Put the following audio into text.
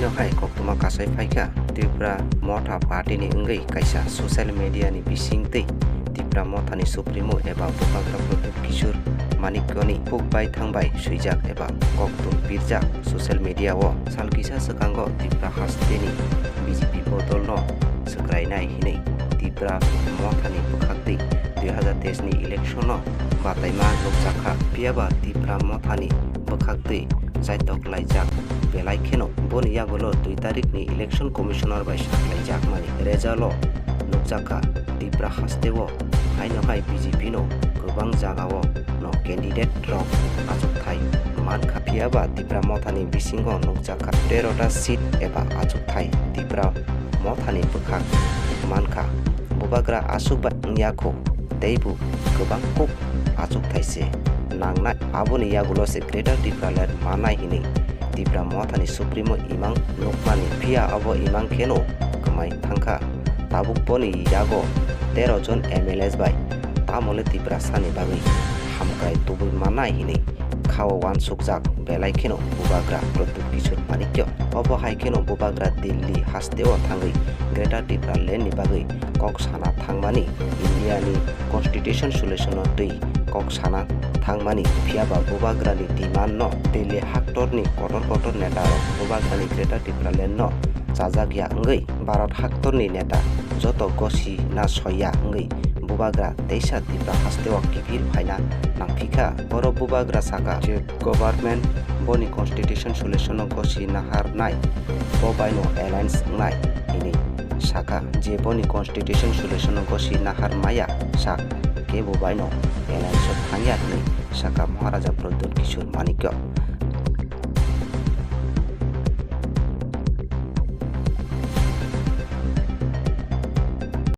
haino hai koktuma kasai phaika Tripura motha party ni ungai kaisa social media ni bising tei Tripura motha ni supremo eba Bophagra Pradip Kishore Manikyoni pukbai thangbai suijak eba koktum birjak social media o salkisa sekango Tripura haste ni BJP bodol no sekrainai hinai Tripura motha ni bukhakti 2023 ni election no bataima lokjakha piaba Tripura motha ni bukhakti jaitok laijak belai kheno boni yagolo 2 tarik ni election commissioner bai saklaijak mani rezalo nukjaka Tripura hasteo haino hai BJP no gobang jagao no candidate rok achukthai mankha piaba Tripura mothani bisingo nukjaka 13 ta seat eba achukthai Tripura mothani bukhak mankha Bophagra asukba yako teibu gobang kok achukthai nangnai aboni yagulo se greater Tripura land manai hini Tripura mothani supremo imang nokmani pia abo imang keno kamai thangkha tabuk boni yago 13 jon MLS bai tamole Tripura sani bagai hamkai tubui manai hini khawa wan sukjak belai keno Bophagra Pradip Kishore Manikyo abo hai keno Bophagra Delhi hasteo thangai greater Tripura land ni bagai kok sana thangmani India ni constitution solution no tei kok sana thangmani phiaba Bophagra ni demand no Delhi haktor ni kotor neta Bophagra ni greater Tripura land no chajakya ngai Bharat haktor ni neta joto gosi na soya ngai Bophagra teisa Tripura hasteo kipil phaina nangphika boro Bophagra saka je government boni constitution solution no gosi nahar nai bobai no alliance ngai ini saka je boni constitution solution no gosi nahar maya sak ke bobai no alliance thangya ni saka Maharaja Pradip Kishore Manikyo